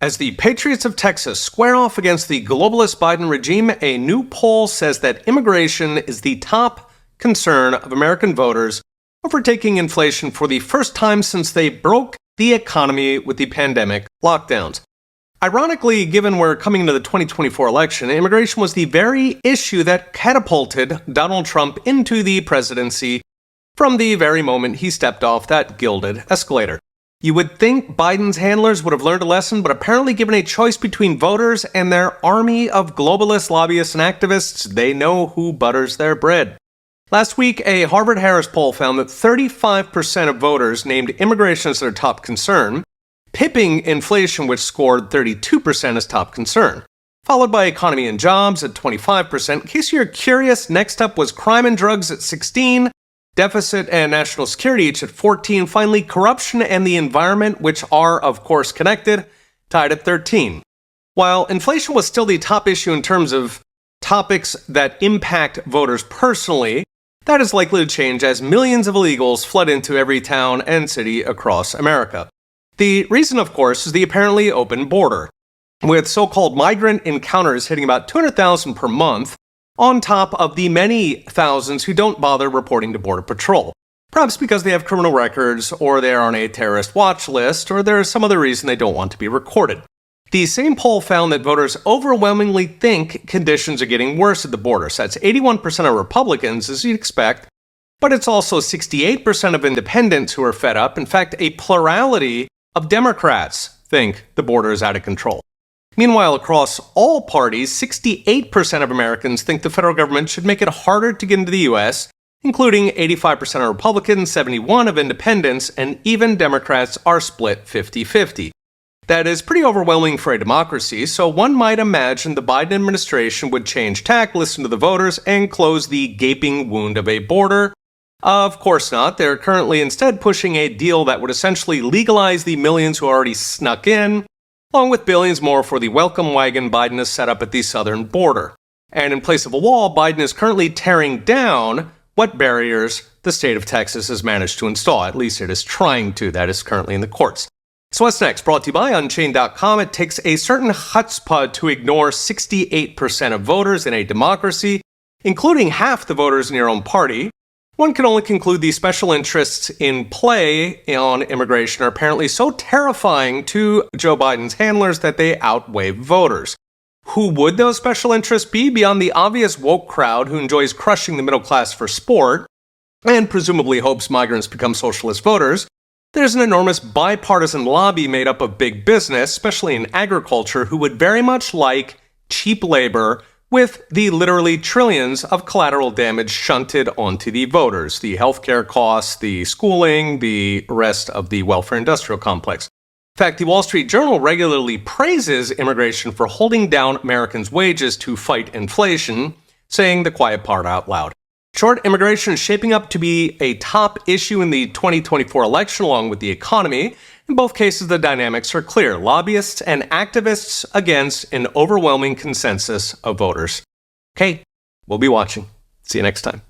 As the Patriots of Texas square off against the globalist Biden regime, a new poll says that immigration is the top concern of American voters, overtaking inflation for the first time since they broke the economy with the pandemic lockdowns. Ironically, given we're coming into the 2024 election, immigration was the very issue that catapulted Donald Trump into the presidency from the very moment he stepped off that gilded escalator. You would think Biden's handlers would have learned a lesson, but apparently given a choice between voters and their army of globalist lobbyists and activists, they know who butters their bread. Last week, a Harvard-Harris poll found that 35% of voters named immigration as their top concern, pipping inflation, which scored 32% as top concern, followed by economy and jobs at 25%. In case you're curious, next up was crime and drugs at 16%, deficit and national security each at 14%. Finally, corruption and the environment, which are, of course, connected, tied at 13%. While inflation was still the top issue in terms of topics that impact voters personally, that is likely to change as millions of illegals flood into every town and city across America. The reason, of course, is the apparently open border, with so-called migrant encounters hitting about 200,000 per month, on top of the many thousands who don't bother reporting to Border Patrol. Perhaps because they have criminal records, or they are on a terrorist watch list, or there is some other reason they don't want to be recorded. The same poll found that voters overwhelmingly think conditions are getting worse at the border. So that's 81% of Republicans, as you'd expect, but it's also 68% of independents who are fed up. In fact, a plurality of Democrats think the border is out of control. Meanwhile, across all parties, 68% of Americans think the federal government should make it harder to get into the U.S., including 85% of Republicans, 71% of independents, and even Democrats are split 50-50. That is pretty overwhelming for a democracy, so one might imagine the Biden administration would change tack, listen to the voters, and close the gaping wound of a border. Of course not. They're currently instead pushing a deal that would essentially legalize the millions who already snuck in, along with billions more for the welcome wagon Biden has set up at the southern border. And in place of a wall, Biden is currently tearing down what barriers the state of Texas has managed to install. At least it is trying to. That is currently in the courts. So what's next? Brought to you by Unchained.com. It takes a certain chutzpah to ignore 68% of voters in a democracy, including half the voters in your own party. One can only conclude the special interests in play on immigration are apparently so terrifying to Joe Biden's handlers that they outweigh voters. Who would those special interests be beyond the obvious woke crowd who enjoys crushing the middle class for sport and presumably hopes migrants become socialist voters? There's an enormous bipartisan lobby made up of big business, especially in agriculture, who would very much like cheap labor with the literally trillions of collateral damage shunted onto the voters, the healthcare costs, the schooling, the rest of the welfare industrial complex. In fact, the Wall Street Journal regularly praises immigration for holding down Americans' wages to fight inflation, saying the quiet part out loud. Short, immigration is shaping up to be a top issue in the 2024 election along with the economy. In both cases, the dynamics are clear. Lobbyists and activists against an overwhelming consensus of voters. Okay, we'll be watching. See you next time.